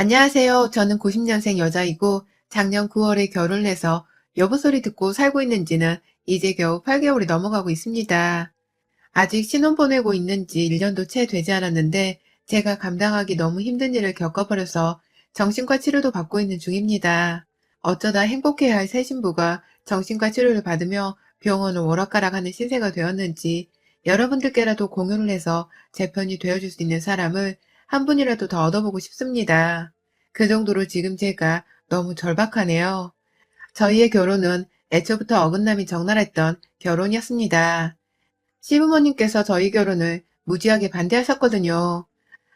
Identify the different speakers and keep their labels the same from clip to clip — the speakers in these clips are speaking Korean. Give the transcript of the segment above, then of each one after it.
Speaker 1: 안녕하세요. 저는 90년생 여자이고 작년 9월에 결혼을 해서 여보 소리 듣고 살고 있는 지는 이제 겨우 8개월이 넘어가고 있습니다. 아직 신혼 보내고 있는 지 1년도 채 되지 않았는데 제가 감당하기 너무 힘든 일을 겪어버려서 정신과 치료도 받고 있는 중입니다. 어쩌다 행복해야 할 새 신부가 정신과 치료를 받으며 병원을 오락가락하는 신세가 되었는지 여러분들께라도 공유를 해서 제 편이 되어줄 수 있는 사람을 한 분이라도 더 얻어보고 싶습니다. 그 정도로 지금 제가 너무 절박하네요. 저희의 결혼은 애초부터 어긋남이 적나라했던 결혼이었습니다. 시부모님께서 저희 결혼을 무지하게 반대하셨거든요.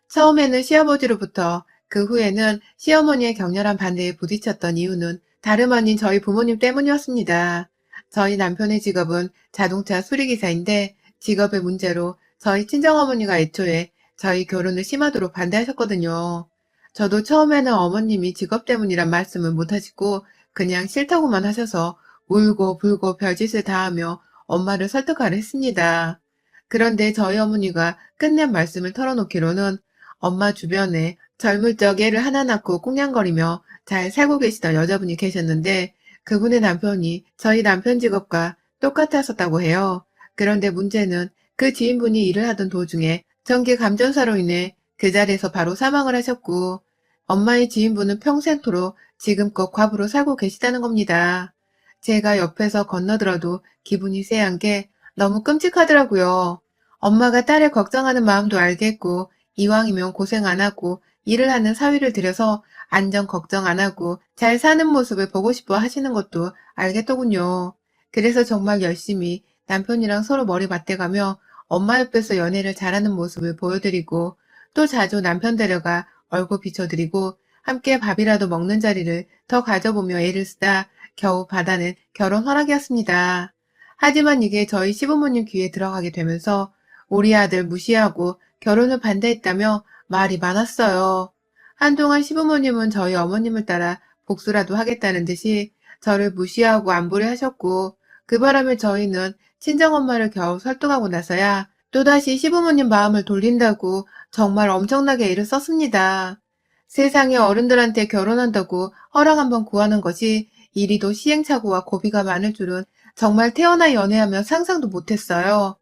Speaker 1: 처음에는 시아버지로부터, 그 후에는 시어머니의 격렬한 반대에 부딪혔던 이유는 다름 아닌 저희 부모님 때문이었습니다. 저희 남편의 직업은 자동차 수리기사인데 직업의 문제로 저희 친정어머니가 애초에 저희 결혼을 심하도록 반대하셨거든요. 저도 처음에는 어머님이 직업 때문이란 말씀을 못하시고 그냥 싫다고만 하셔서 울고 불고 별짓을 다하며 엄마를 설득하려 했습니다. 그런데 저희 어머니가 끝낸 말씀을 털어놓기로는 엄마 주변에 젊을 적 애를 하나 낳고 꽁냥거리며 잘 살고 계시던 여자분이 계셨는데 그분의 남편이 저희 남편 직업과 똑같았었다고 해요. 그런데 문제는 그 지인분이 일을 하던 도중에 전기 감전사로 인해 그 자리에서 바로 사망을 하셨고 엄마의 지인분은 평생토록 지금껏 과부로 살고 계시다는 겁니다. 제가 옆에서 건너들어도 기분이 쎄한 게 너무 끔찍하더라고요. 엄마가 딸을 걱정하는 마음도 알겠고 이왕이면 고생 안 하고 일을 하는 사위를 들여서 안전 걱정 안 하고 잘 사는 모습을 보고 싶어 하시는 것도 알겠더군요. 그래서 정말 열심히 남편이랑 서로 머리 맞대가며 엄마 옆에서 연애를 잘하는 모습을 보여드리고 또 자주 남편 데려가 얼굴 비춰드리고 함께 밥이라도 먹는 자리를 더 가져보며 애를 쓰다 겨우 받아낸 결혼 허락이었습니다. 하지만 이게 저희 시부모님 귀에 들어가게 되면서 우리 아들 무시하고 결혼을 반대했다며 말이 많았어요. 한동안 시부모님은 저희 어머님을 따라 복수라도 하겠다는 듯이 저를 무시하고 안부를 하셨고 그 바람에 저희는 친정엄마를 겨우 설득하고 나서야 또다시 시부모님 마음을 돌린다고 정말 엄청나게 애를 썼습니다. 세상에 어른들한테 결혼한다고 허락 한번 구하는 것이 이리도 시행착오와 고비가 많을 줄은 정말 태어나 연애하며 상상도 못했어요.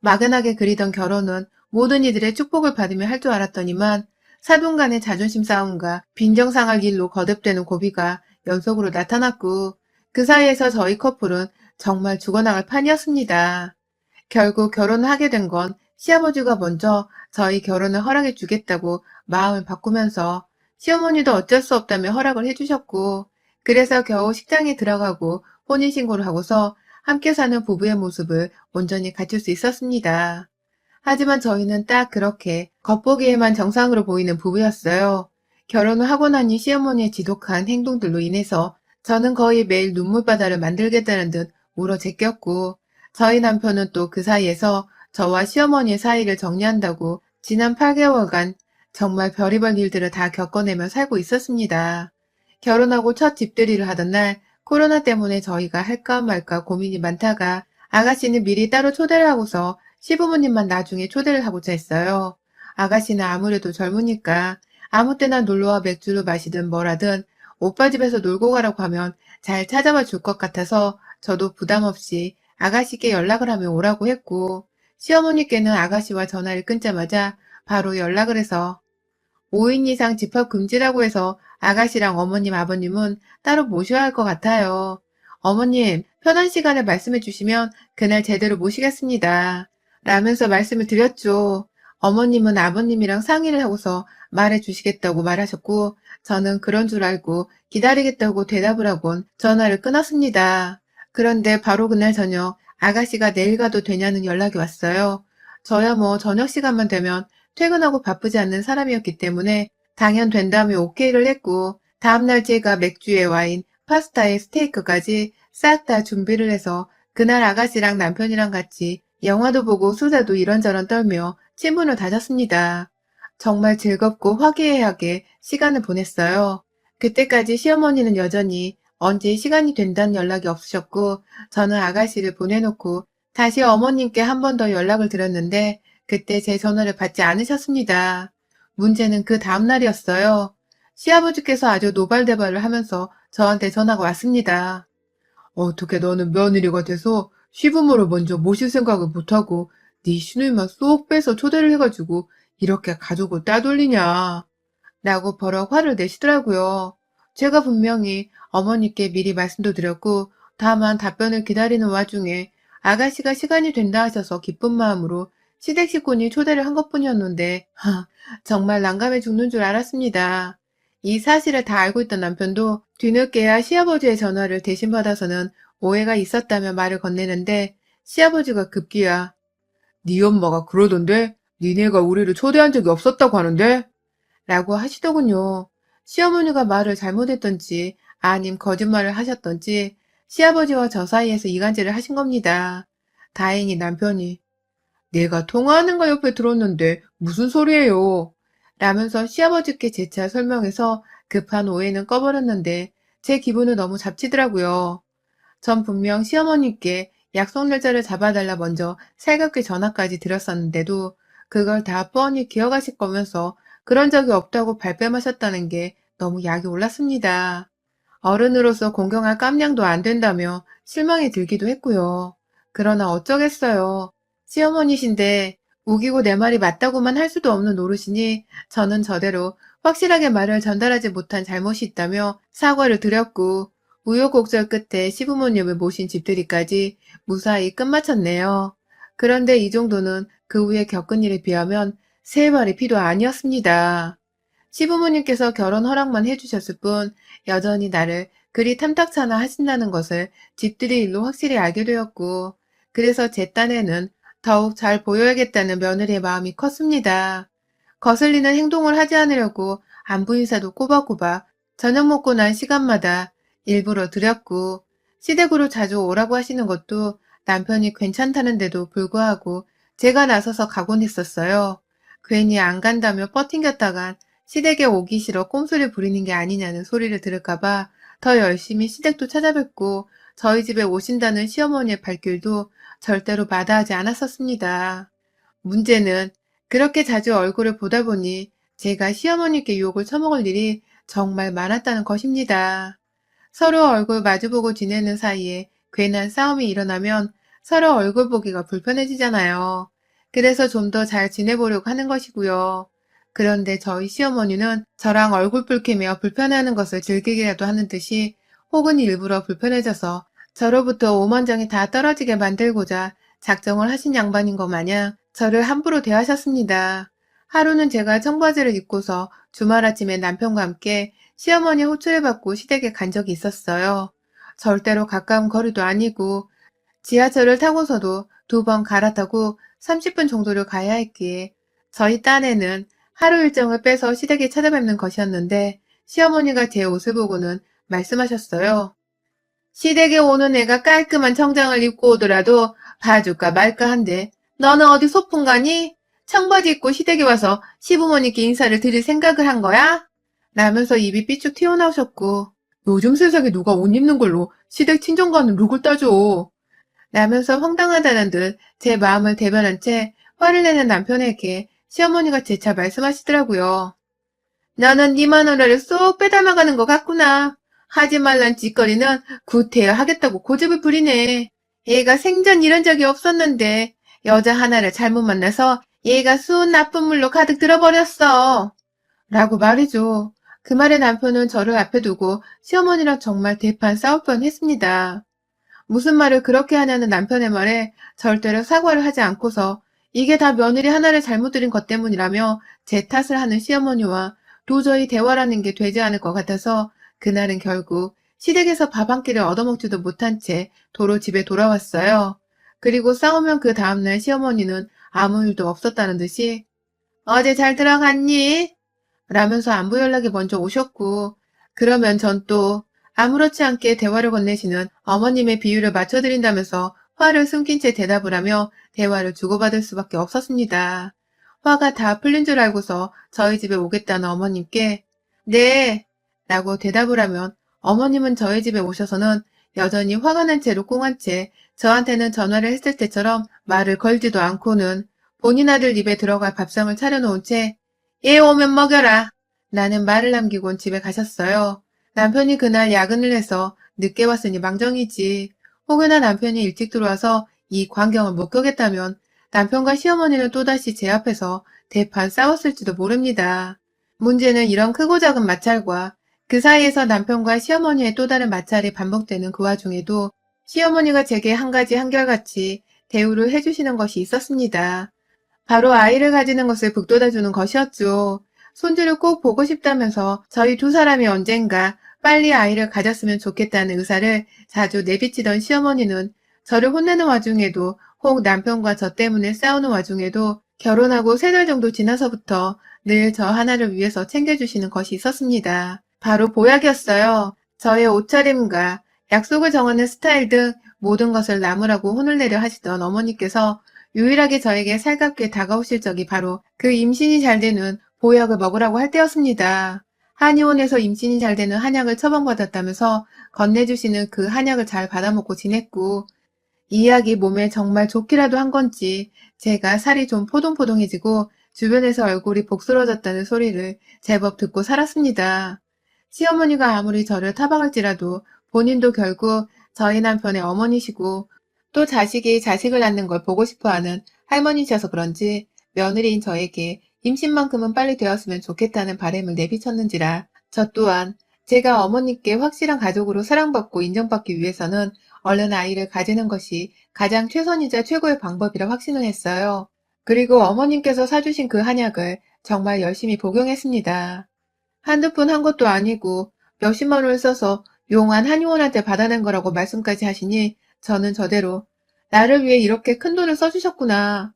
Speaker 1: 막연하게 그리던 결혼은 모든 이들의 축복을 받으며 할 줄 알았더니만 사돈 간의 자존심 싸움과 빈정상할 일로 거듭되는 고비가 연속으로 나타났고 그 사이에서 저희 커플은 정말 죽어나갈 판이었습니다. 결국 결혼을 하게 된 건 시아버지가 먼저 저희 결혼을 허락해 주겠다고 마음을 바꾸면서 시어머니도 어쩔 수 없다며 허락을 해주셨고 그래서 겨우 식장에 들어가고 혼인신고를 하고서 함께 사는 부부의 모습을 온전히 갖출 수 있었습니다. 하지만 저희는 딱 그렇게 겉보기에만 정상으로 보이는 부부였어요. 결혼을 하고 나니 시어머니의 지독한 행동들로 인해서 저는 거의 매일 눈물바다를 만들겠다는 듯 울어 제꼈고 저희 남편은 또 그 사이에서 저와 시어머니의 사이를 정리한다고 지난 8개월간 정말 별의별 일들을 다 겪어내며 살고 있었습니다. 결혼하고 첫 집들이를 하던 날 코로나 때문에 저희가 할까 말까 고민이 많다가 아가씨는 미리 따로 초대를 하고서 시부모님만 나중에 초대를 하고자 했어요. 아가씨는 아무래도 젊으니까 아무 때나 놀러와 맥주를 마시든 뭐라든 오빠 집에서 놀고 가라고 하면 잘 찾아와 줄 것 같아서 저도 부담 없이 아가씨께 연락을 하며 오라고 했고 시어머니께는 아가씨와 전화를 끊자마자 바로 연락을 해서 5인 이상 집합 금지라고 해서 아가씨랑 어머님, 아버님은 따로 모셔야 할 것 같아요. 어머님, 편한 시간에 말씀해 주시면 그날 제대로 모시겠습니다. 라면서 말씀을 드렸죠. 어머님은 아버님이랑 상의를 하고서 말해 주시겠다고 말하셨고 저는 그런 줄 알고 기다리겠다고 대답을 하곤 전화를 끊었습니다. 그런데 바로 그날 저녁 아가씨가 내일 가도 되냐는 연락이 왔어요. 저야 뭐 저녁 시간만 되면 퇴근하고 바쁘지 않는 사람이었기 때문에 당연 된다며 오케이를 했고 다음날 제가 맥주에 와인, 파스타에 스테이크까지 싹 다 준비를 해서 그날 아가씨랑 남편이랑 같이 영화도 보고 수다도 이런저런 떨며 친분을 다졌습니다. 정말 즐겁고 화기애애하게 시간을 보냈어요. 그때까지 시어머니는 여전히 언제 시간이 된다는 연락이 없으셨고 저는 아가씨를 보내놓고 다시 어머님께 한 번 더 연락을 드렸는데 그때 제 전화를 받지 않으셨습니다. 문제는 그 다음날이었어요. 시아버지께서 아주 노발대발을 하면서 저한테 전화가 왔습니다. 어떻게 너는 며느리가 돼서 시부모를 먼저 모실 생각을 못하고 네 시누이만 쏙 빼서 초대를 해가지고 이렇게 가족을 따돌리냐 라고 버럭 화를 내시더라고요. 제가 분명히 어머니께 미리 말씀도 드렸고 다만 답변을 기다리는 와중에 아가씨가 시간이 된다 하셔서 기쁜 마음으로 시댁 식구니 초대를 한 것뿐이었는데 정말 난감해 죽는 줄 알았습니다. 이 사실을 다 알고 있던 남편도 뒤늦게야 시아버지의 전화를 대신 받아서는 오해가 있었다며 말을 건네는데 시아버지가 급기야 네 엄마가 그러던데 니네가 우리를 초대한 적이 없었다고 하는데? 라고 하시더군요. 시어머니가 말을 잘못했던지 아님 거짓말을 하셨던지 시아버지와 저 사이에서 이간질을 하신 겁니다. 다행히 남편이 내가 통화하는 거 옆에 들었는데 무슨 소리예요? 라면서 시아버지께 재차 설명해서 급한 오해는 꺼버렸는데 제 기분을 너무 잡치더라고요. 전 분명 시어머니께 약속 날짜를 잡아달라 먼저 살갑게 전화까지 드렸었는데도 그걸 다 뻔히 기억하실 거면서 그런 적이 없다고 발뺌하셨다는 게 너무 약이 올랐습니다. 어른으로서 공경할 깜냥도 안 된다며 실망이 들기도 했고요. 그러나 어쩌겠어요. 시어머니신데 우기고 내 말이 맞다고만 할 수도 없는 노릇이니 저는 저대로 확실하게 말을 전달하지 못한 잘못이 있다며 사과를 드렸고 우여곡절 끝에 시부모님을 모신 집들이까지 무사히 끝마쳤네요. 그런데 이 정도는 그 후에 겪은 일에 비하면 세 발의 피도 아니었습니다. 시부모님께서 결혼 허락만 해주셨을 뿐 여전히 나를 그리 탐탁찮아 하신다는 것을 집들이 일로 확실히 알게 되었고 그래서 제 딴에는 더욱 잘 보여야겠다는 며느리의 마음이 컸습니다. 거슬리는 행동을 하지 않으려고 안부 인사도 꼬박꼬박 저녁 먹고 난 시간마다 일부러 드렸고 시댁으로 자주 오라고 하시는 것도 남편이 괜찮다는데도 불구하고 제가 나서서 가곤 했었어요. 괜히 안 간다며 뻗팅겼다간 시댁에 오기 싫어 꼼수를 부리는 게 아니냐는 소리를 들을까봐 더 열심히 시댁도 찾아뵙고 저희 집에 오신다는 시어머니의 발길도 절대로 마다하지 않았었습니다. 문제는 그렇게 자주 얼굴을 보다 보니 제가 시어머니께 욕을 처먹을 일이 정말 많았다는 것입니다. 서로 얼굴 마주보고 지내는 사이에 괜한 싸움이 일어나면 서로 얼굴 보기가 불편해지잖아요. 그래서 좀 더 잘 지내보려고 하는 것이고요. 그런데 저희 시어머니는 저랑 얼굴 붉히며 불편해하는 것을 즐기기라도 하는 듯이 혹은 일부러 불편해져서 저로부터 오만정이 다 떨어지게 만들고자 작정을 하신 양반인 것 마냥 저를 함부로 대하셨습니다. 하루는 제가 청바지를 입고서 주말 아침에 남편과 함께 시어머니 호출을 받고 시댁에 간 적이 있었어요. 절대로 가까운 거리도 아니고 지하철을 타고서도 2번 갈아타고 30분 정도를 가야 했기에 저희 딴에는 하루 일정을 빼서 시댁에 찾아뵙는 것이었는데 시어머니가 제 옷을 보고는 말씀하셨어요. 시댁에 오는 애가 깔끔한 정장을 입고 오더라도 봐줄까 말까 한데 너는 어디 소풍 가니? 청바지 입고 시댁에 와서 시부모님께 인사를 드릴 생각을 한 거야? 라면서 입이 삐쭉 튀어나오셨고 요즘 세상에 누가 옷 입는 걸로 시댁 친정가는 룩을 따져. 라면서 황당하다는 듯 제 마음을 대변한 채 화를 내는 남편에게 시어머니가 재차 말씀하시더라고요. 너는 네 마누라를 쏙 빼닮아가는 것 같구나. 하지 말란 짓거리는 구태여 하겠다고 고집을 부리네. 얘가 생전 이런 적이 없었는데 여자 하나를 잘못 만나서 얘가 순 나쁜 물로 가득 들어버렸어. 라고 말이죠. 그 말에 남편은 저를 앞에 두고 시어머니랑 정말 대판 싸울 뻔했습니다. 무슨 말을 그렇게 하냐는 남편의 말에 절대로 사과를 하지 않고서 이게 다 며느리 하나를 잘못 들인 것 때문이라며 제 탓을 하는 시어머니와 도저히 대화라는 게 되지 않을 것 같아서 그날은 결국 시댁에서 밥 한 끼를 얻어먹지도 못한 채 도로 집에 돌아왔어요. 그리고 싸우면 그 다음날 시어머니는 아무 일도 없었다는 듯이 어제 잘 들어갔니? 라면서 안부 연락이 먼저 오셨고 그러면 전 또 아무렇지 않게 대화를 건네시는 어머님의 비유를 맞춰드린다면서 화를 숨긴 채 대답을 하며 대화를 주고받을 수밖에 없었습니다. 화가 다 풀린 줄 알고서 저희 집에 오겠다는 어머님께 네 라고 대답을 하면 어머님은 저희 집에 오셔서는 여전히 화가 난 채로 꽁한 채 저한테는 전화를 했을 때처럼 말을 걸지도 않고는 본인 아들 입에 들어갈 밥상을 차려놓은 채 얘 오면 먹여라 나는 말을 남기곤 집에 가셨어요. 남편이 그날 야근을 해서 늦게 왔으니 망정이지. 혹여나 남편이 일찍 들어와서 이 광경을 목격했다면 남편과 시어머니는 또다시 제 앞에서 대판 싸웠을지도 모릅니다. 문제는 이런 크고 작은 마찰과 그 사이에서 남편과 시어머니의 또 다른 마찰이 반복되는 그 와중에도 시어머니가 제게 한 가지 한결같이 대우를 해주시는 것이 있었습니다. 바로 아이를 가지는 것을 북돋아주는 것이었죠. 손주를 꼭 보고 싶다면서 저희 두 사람이 언젠가 빨리 아이를 가졌으면 좋겠다는 의사를 자주 내비치던 시어머니는 저를 혼내는 와중에도 혹 남편과 저 때문에 싸우는 와중에도 결혼하고 3달 정도 지나서부터 늘 저 하나를 위해서 챙겨주시는 것이 있었습니다. 바로 보약이었어요. 저의 옷차림과 약속을 정하는 스타일 등 모든 것을 나무라고 혼을 내려 하시던 어머니께서 유일하게 저에게 살갑게 다가오실 적이 바로 그 임신이 잘 되는 보약을 먹으라고 할 때였습니다. 한의원에서 임신이 잘 되는 한약을 처방받았다면서 건네주시는 그 한약을 잘 받아먹고 지냈고 이 약이 몸에 정말 좋기라도 한 건지 제가 살이 좀 포동포동해지고 주변에서 얼굴이 복스러졌다는 소리를 제법 듣고 살았습니다. 시어머니가 아무리 저를 타박할지라도 본인도 결국 저희 남편의 어머니시고 또 자식이 자식을 낳는 걸 보고 싶어하는 할머니셔서 그런지 며느리인 저에게 임신만큼은 빨리 되었으면 좋겠다는 바람을 내비쳤는지라 저 또한 제가 어머니께 확실한 가족으로 사랑받고 인정받기 위해서는 얼른 아이를 가지는 것이 가장 최선이자 최고의 방법이라 확신을 했어요. 그리고 어머님께서 사주신 그 한약을 정말 열심히 복용했습니다. 한두 푼 한 것도 아니고 몇십만 원을 써서 용한 한의원한테 받아낸 거라고 말씀까지 하시니 저는 저대로 나를 위해 이렇게 큰 돈을 써주셨구나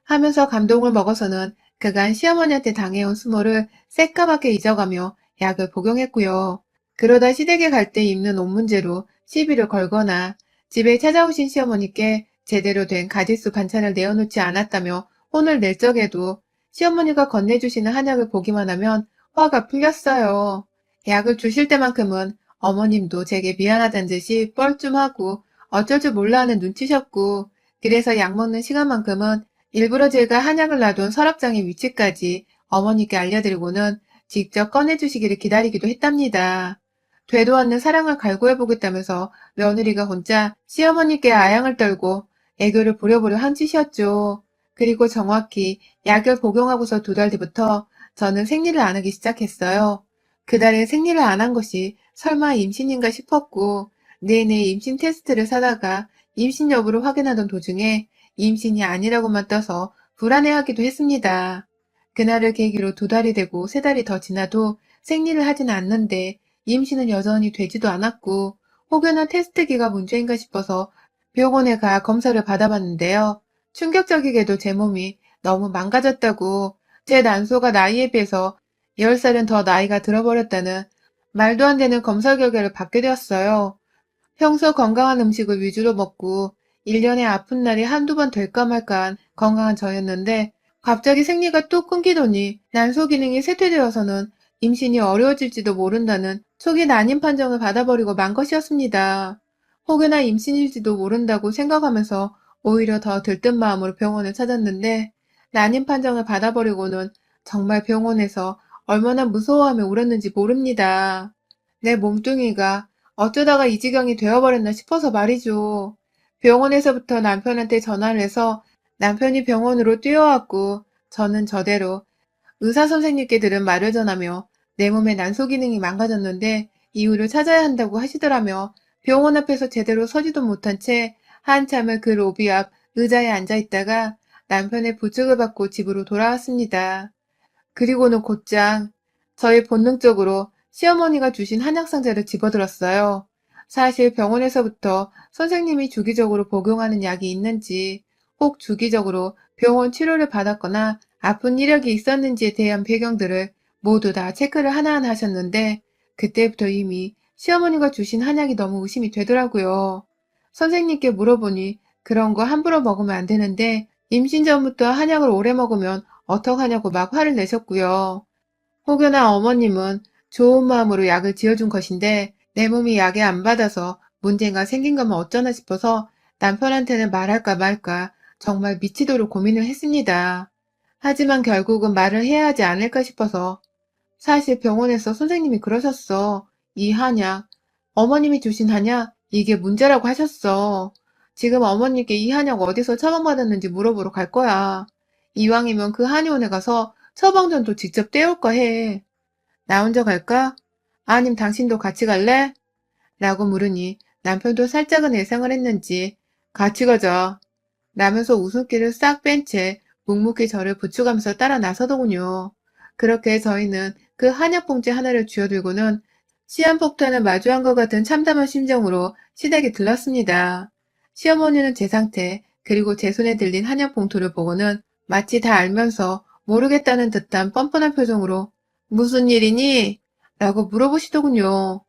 Speaker 1: 하면서 감동을 먹어서는 그간 시어머니한테 당해온 수모를 새까맣게 잊어가며 약을 복용했고요. 그러다 시댁에 갈 때 입는 옷 문제로 시비를 걸거나 집에 찾아오신 시어머니께 제대로 된 가짓수 반찬을 내어놓지 않았다며 혼을 낼 적에도 시어머니가 건네주시는 한약을 보기만 하면 화가 풀렸어요. 약을 주실 때만큼은 어머님도 제게 미안하다는 듯이 뻘쭘하고 어쩔 줄 몰라 하는 눈치셨고 그래서 약 먹는 시간만큼은 일부러 제가 한약을 놔둔 서랍장의 위치까지 어머니께 알려드리고는 직접 꺼내주시기를 기다리기도 했답니다. 되도 않는 사랑을 갈구해보겠다면서 며느리가 혼자 시어머니께 아양을 떨고 애교를 부려보려 한 짓이었죠. 그리고 정확히 약을 복용하고서 2달 뒤부터 저는 생리를 안 하기 시작했어요. 그달에 생리를 안 한 것이 설마 임신인가 싶었고 내내 임신 테스트를 사다가 임신 여부를 확인하던 도중에 임신이 아니라고만 떠서 불안해하기도 했습니다. 그날을 계기로 2달이 되고 3달이 더 지나도 생리를 하지는 않는데 임신은 여전히 되지도 않았고 혹여나 테스트기가 문제인가 싶어서 병원에 가 검사를 받아봤는데요. 충격적이게도 제 몸이 너무 망가졌다고 제 난소가 나이에 비해서 10살은 더 나이가 들어버렸다는 말도 안 되는 검사 결과를 받게 되었어요. 평소 건강한 음식을 위주로 먹고 1년에 아픈 날이 한두 번 될까 말까한 건강한 저였는데 갑자기 생리가 뚝 끊기더니 난소 기능이 쇠퇴되어서는 임신이 어려워질지도 모른다는 초기 난임 판정을 받아버리고 만 것이었습니다. 혹여나 임신일지도 모른다고 생각하면서 오히려 더 들뜬 마음으로 병원을 찾았는데 난임 판정을 받아버리고는 정말 병원에서 얼마나 무서워하며 울었는지 모릅니다. 내 몸뚱이가 어쩌다가 이 지경이 되어버렸나 싶어서 말이죠. 병원에서부터 남편한테 전화를 해서 남편이 병원으로 뛰어왔고 저는 저대로 의사 선생님께 들은 말을 전하며 내 몸의 난소 기능이 망가졌는데 이유를 찾아야 한다고 하시더라며 병원 앞에서 제대로 서지도 못한 채 한참을 그 로비 앞 의자에 앉아 있다가 남편의 부축을 받고 집으로 돌아왔습니다. 그리고는 곧장 저희 본능적으로 시어머니가 주신 한약 상자를 집어들었어요. 사실 병원에서부터 선생님이 주기적으로 복용하는 약이 있는지 혹 주기적으로 병원 치료를 받았거나 아픈 이력이 있었는지에 대한 배경들을 모두 다 체크를 하나하나 하셨는데 그때부터 이미 시어머니가 주신 한약이 너무 의심이 되더라고요. 선생님께 물어보니 그런 거 함부로 먹으면 안 되는데 임신 전부터 한약을 오래 먹으면 어떡하냐고 막 화를 내셨고요. 혹여나 어머님은 좋은 마음으로 약을 지어준 것인데 내 몸이 약에 안 받아서 문제가 생긴 거면 어쩌나 싶어서 남편한테는 말할까 말까 정말 미치도록 고민을 했습니다. 하지만 결국은 말을 해야 하지 않을까 싶어서 사실 병원에서 선생님이 그러셨어. 이 한약, 어머님이 주신 한약, 이게 문제라고 하셨어. 지금 어머님께 이 한약 어디서 처방받았는지 물어보러 갈 거야. 이왕이면 그 한의원에 가서 처방전도 직접 떼올까 해. 나 혼자 갈까? 아님 당신도 같이 갈래? 라고 물으니 남편도 살짝은 예상을 했는지 같이 가자. 라면서 웃음기를 싹 뺀 채 묵묵히 저를 부축하면서 따라 나서더군요. 그렇게 저희는 그 한약 봉지 하나를 쥐어들고는 시한폭탄을 마주한 것 같은 참담한 심정으로 시댁에 들렀습니다. 시어머니는 제 상태, 그리고 제 손에 들린 한약 봉투를 보고는 마치 다 알면서 모르겠다는 듯한 뻔뻔한 표정으로 무슨 일이니? 라고 물어보시더군요.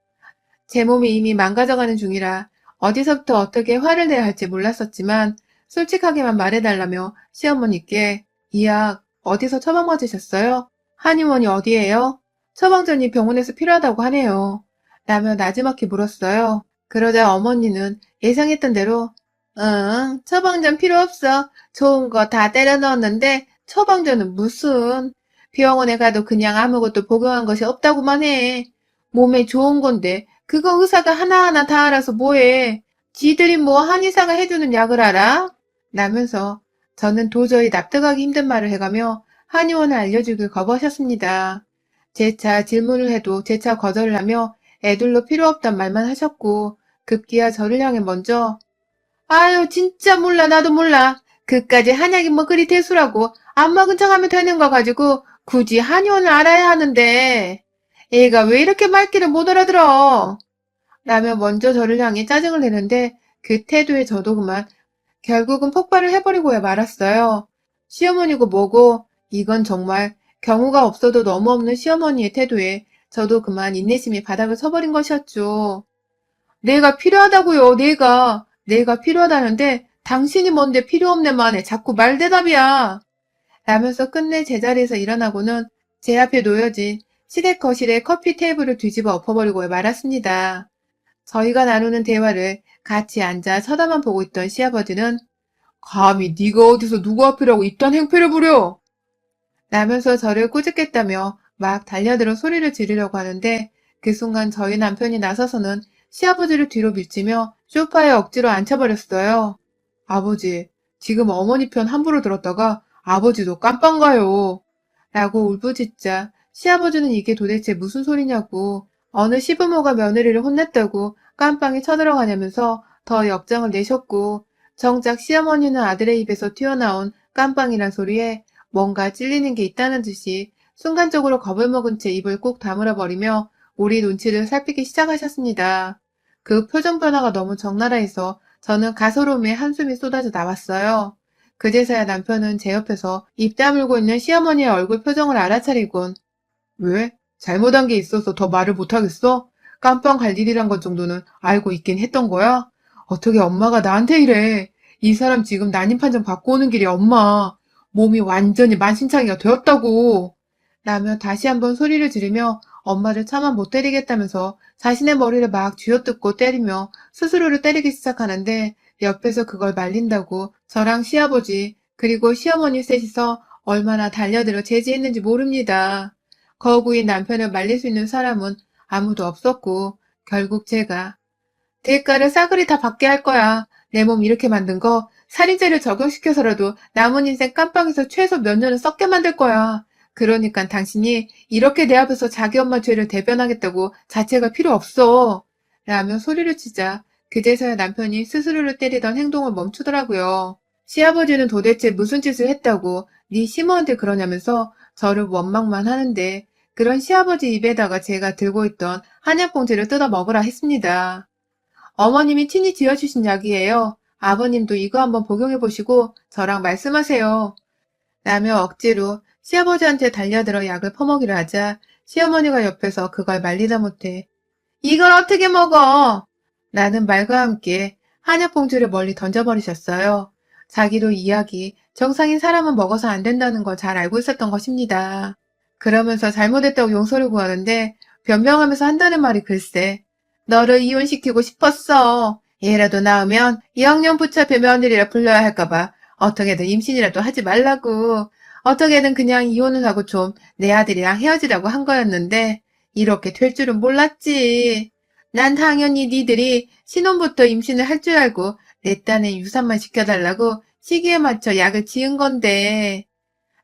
Speaker 1: 제 몸이 이미 망가져가는 중이라 어디서부터 어떻게 화를 내야 할지 몰랐었지만 솔직하게만 말해달라며 시어머니께 이 약 어디서 처방받으셨어요? 한의원이 어디예요? 처방전이 병원에서 필요하다고 하네요. 라며 나지막히 물었어요. 그러자 어머니는 예상했던 대로 응, 처방전 필요 없어. 좋은 거 다 때려 넣었는데 처방전은 무슨. 병원에 가도 그냥 아무것도 복용한 것이 없다고만 해. 몸에 좋은 건데 그거 의사가 하나하나 다 알아서 뭐해. 지들이 뭐 한의사가 해주는 약을 알아? 라면서 저는 도저히 납득하기 힘든 말을 해가며 한의원을 알려주길 거부하셨습니다. 재차 질문을 해도 재차 거절을 하며 애둘러 필요 없단 말만 하셨고 급기야 저를 향해 먼저 아유 진짜 몰라 나도 몰라. 그까지 한약이 뭐 그리 대수라고 안 먹은 척하면 되는 거 가지고 굳이 한의원을 알아야 하는데 얘가 왜 이렇게 말귀를 못 알아들어? 라며 먼저 저를 향해 짜증을 내는데 그 태도에 저도 그만 결국은 폭발을 해버리고야 말았어요. 시어머니고 뭐고 이건 정말 경우가 없어도 너무 없는 시어머니의 태도에 저도 그만 인내심이 바닥을 서버린 것이었죠. 내가 필요하다고요. 내가 필요하다는데 당신이 뭔데 필요 없네 만에 자꾸 말대답이야. 라면서 끝내 제자리에서 일어나고는 제 앞에 놓여진 시댁 거실의 커피 테이블을 뒤집어 엎어버리고 말았습니다. 저희가 나누는 대화를 같이 앉아 쳐다만 보고 있던 시아버지는 감히 네가 어디서 누구 앞이라고 이딴 행패를 부려? 라면서 저를 꾸짖겠다며 막 달려들어 소리를 지르려고 하는데 그 순간 저희 남편이 나서서는 시아버지를 뒤로 밀치며 소파에 억지로 앉혀버렸어요. 아버지, 지금 어머니 편 함부로 들었다가 아버지도 깜빵 가요. 라고 울부짖자 시아버지는 이게 도대체 무슨 소리냐고 어느 시부모가 며느리를 혼냈다고 깜빵에 쳐들어가냐면서 더 역정을 내셨고 정작 시어머니는 아들의 입에서 튀어나온 깜빵이란 소리에 뭔가 찔리는 게 있다는 듯이 순간적으로 겁을 먹은 채 입을 꾹 다물어 버리며 우리 눈치를 살피기 시작하셨습니다. 그 표정 변화가 너무 적나라해서 저는 가소로움에 한숨이 쏟아져 나왔어요. 그제서야 남편은 제 옆에서 입 다물고 있는 시어머니의 얼굴 표정을 알아차리곤 왜? 잘못한 게 있어서 더 말을 못하겠어? 깜빵 갈 일이란 것 정도는 알고 있긴 했던 거야? 어떻게 엄마가 나한테 이래? 이 사람 지금 난임 판정 받고 오는 길이 엄마. 몸이 완전히 만신창이가 되었다고. 라며 다시 한번 소리를 지르며 엄마를 차마 못 때리겠다면서 자신의 머리를 막 쥐어뜯고 때리며 스스로를 때리기 시작하는데 옆에서 그걸 말린다고 저랑 시아버지 그리고 시어머니 셋이서 얼마나 달려들어 제지했는지 모릅니다. 거구인 남편을 말릴 수 있는 사람은 아무도 없었고 결국 제가 대가를 싸그리 다 받게 할 거야. 내 몸 이렇게 만든 거 살인죄를 적용시켜서라도 남은 인생 깜빵에서 최소 몇 년은 썩게 만들 거야. 그러니까 당신이 이렇게 내 앞에서 자기 엄마 죄를 대변하겠다고 자체가 필요 없어. 라며 소리를 치자 그제서야 남편이 스스로를 때리던 행동을 멈추더라고요. 시아버지는 도대체 무슨 짓을 했다고 네 시모한테 그러냐면서 저를 원망만 하는데 그런 시아버지 입에다가 제가 들고 있던 한약봉지를 뜯어 먹으라 했습니다. 어머님이 친히 지어주신 약이에요. 아버님도 이거 한번 복용해보시고 저랑 말씀하세요. 라며 억지로 시아버지한테 달려들어 약을 퍼먹이려 하자 시어머니가 옆에서 그걸 말리다 못해 이걸 어떻게 먹어? 라는 말과 함께 한약봉지를 멀리 던져버리셨어요. 자기도 이 약이 정상인 사람은 먹어서 안 된다는 걸 잘 알고 있었던 것입니다. 그러면서 잘못했다고 용서를 구하는데 변명하면서 한다는 말이 글쎄 너를 이혼시키고 싶었어. 얘라도 낳으면 2학년 붙잡혀 며느리라 불러야 할까봐 어떻게든 임신이라도 하지 말라고. 어떻게든 그냥 이혼을 하고 좀 내 아들이랑 헤어지라고 한 거였는데 이렇게 될 줄은 몰랐지. 난 당연히 니들이 신혼부터 임신을 할 줄 알고 내 딴에 유산만 시켜달라고 시기에 맞춰 약을 지은 건데.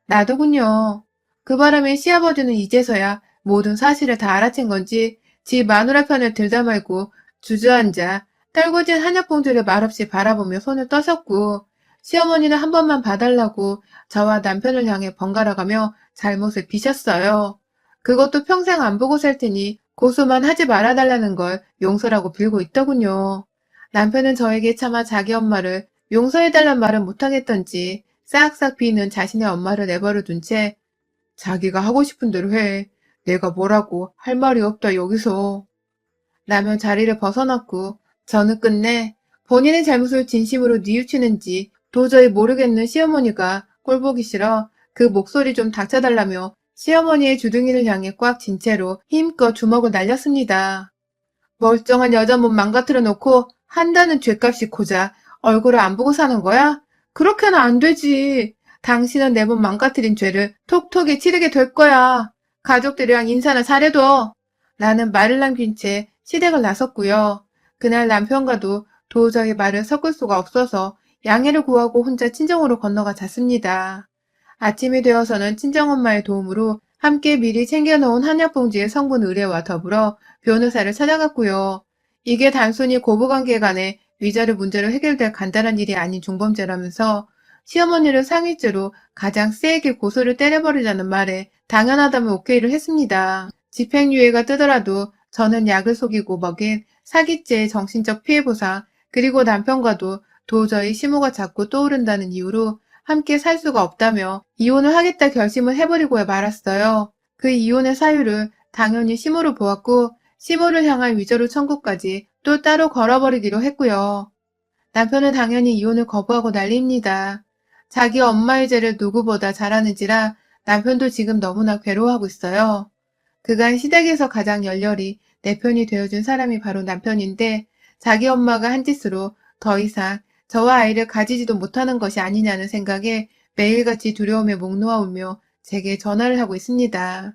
Speaker 1: 나도군요. 그 바람에 시아버지는 이제서야 모든 사실을 다 알아챈 건지 지 마누라 편을 들다 말고 주저앉아 떨궈진 한약봉투를 말없이 바라보며 손을 떠셨고 시어머니는 한 번만 봐달라고 저와 남편을 향해 번갈아가며 잘못을 비셨어요. 그것도 평생 안 보고 살 테니 고소만 하지 말아달라는 걸 용서라고 빌고 있더군요. 남편은 저에게 차마 자기 엄마를 용서해달란 말은 못하겠던지 싹싹 비는 자신의 엄마를 내버려 둔 채 자기가 하고 싶은 대로 해. 내가 뭐라고 할 말이 없다 여기서. 라며 자리를 벗어났고 저는 끝내 본인의 잘못을 진심으로 뉘우치는지 도저히 모르겠는 시어머니가 꼴보기 싫어 그 목소리 좀 닥쳐달라며 시어머니의 주둥이를 향해 꽉 쥔 채로 힘껏 주먹을 날렸습니다. 멀쩡한 여자 몸 망가뜨려 놓고 한다는 죗값이 고자 얼굴을 안 보고 사는 거야? 그렇게는 안 되지. 당신은 내 몸 망가뜨린 죄를 톡톡히 치르게 될 거야. 가족들이랑 인사나 잘해둬. 나는 말을 남긴 채 시댁을 나섰고요. 그날 남편과도 도저히 말을 섞을 수가 없어서 양해를 구하고 혼자 친정으로 건너가 잤습니다. 아침이 되어서는 친정엄마의 도움으로 함께 미리 챙겨놓은 한약봉지의 성분 의뢰와 더불어 변호사를 찾아갔고요. 이게 단순히 고부관계 간의 위자료 문제로 해결될 간단한 일이 아닌 중범죄라면서 시어머니를 상해죄로 가장 세게 고소를 때려버리자는 말에 당연하다면 오케이를 했습니다. 집행유예가 뜨더라도 저는 약을 속이고 먹인 사기죄의 정신적 피해 보상 그리고 남편과도 도저히 시모가 자꾸 떠오른다는 이유로 함께 살 수가 없다며 이혼을 하겠다 결심을 해버리고 말았어요. 그 이혼의 사유를 당연히 시모로 보았고 시모를 향한 위자료 청구까지 또 따로 걸어버리기로 했고요. 남편은 당연히 이혼을 거부하고 난리입니다. 자기 엄마의 죄를 누구보다 잘 아는지라 남편도 지금 너무나 괴로워하고 있어요. 그간 시댁에서 가장 열렬히 내 편이 되어준 사람이 바로 남편인데 자기 엄마가 한 짓으로 더 이상 저와 아이를 가지지도 못하는 것이 아니냐는 생각에 매일같이 두려움에 목 놓아오며 제게 전화를 하고 있습니다.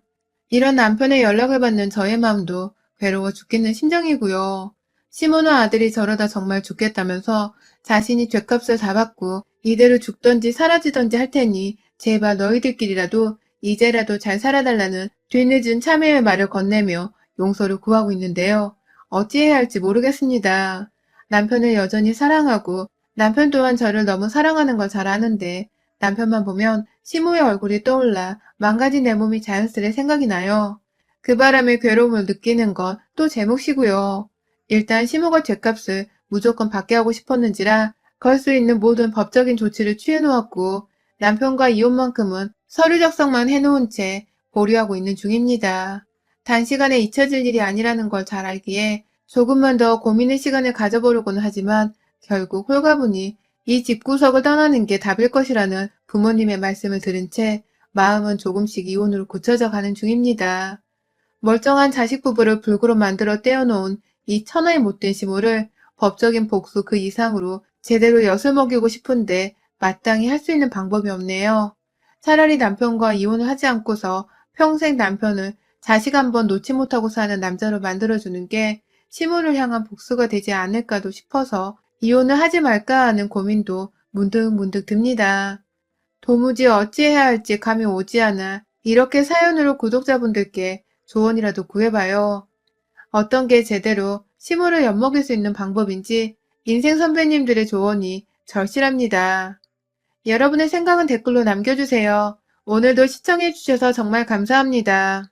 Speaker 1: 이런 남편의 연락을 받는 저의 마음도 괴로워 죽겠는 심정이고요. 시모는 아들이 저러다 정말 죽겠다면서 자신이 죗값을 다 받고 이대로 죽던지 사라지던지 할 테니 제발 너희들끼리라도 이제라도 잘 살아달라는 뒤늦은 참회의 말을 건네며 용서를 구하고 있는데요. 어찌해야 할지 모르겠습니다. 남편을 여전히 사랑하고 남편 또한 저를 너무 사랑하는 걸 잘 아는데 남편만 보면 시모의 얼굴이 떠올라 망가진 내 몸이 자연스레 생각이 나요. 그 바람에 괴로움을 느끼는 건 또 제 몫이고요. 일단 시모가 죗값을 무조건 받게 하고 싶었는지라 걸 수 있는 모든 법적인 조치를 취해놓았고 남편과 이혼만큼은 서류 작성만 해놓은 채 보류하고 있는 중입니다. 단시간에 잊혀질 일이 아니라는 걸 잘 알기에 조금만 더 고민의 시간을 가져보려고는 하지만 결국 홀가분히 이 집구석을 떠나는 게 답일 것이라는 부모님의 말씀을 들은 채 마음은 조금씩 이혼으로 굳혀져 가는 중입니다. 멀쩡한 자식 부부를 불구로 만들어 떼어놓은 이 천하의 못된 시모를 법적인 복수 그 이상으로 제대로 엿을 먹이고 싶은데 마땅히 할 수 있는 방법이 없네요. 차라리 남편과 이혼을 하지 않고서 평생 남편을 자식 한 번 놓지 못하고 사는 남자로 만들어주는 게 시모를 향한 복수가 되지 않을까도 싶어서 이혼을 하지 말까 하는 고민도 문득문득 듭니다. 도무지 어찌해야 할지 감이 오지 않아 이렇게 사연으로 구독자분들께 조언이라도 구해봐요. 어떤 게 제대로 시모를 엿먹일 수 있는 방법인지 인생 선배님들의 조언이 절실합니다. 여러분의 생각은 댓글로 남겨주세요. 오늘도 시청해주셔서 정말 감사합니다.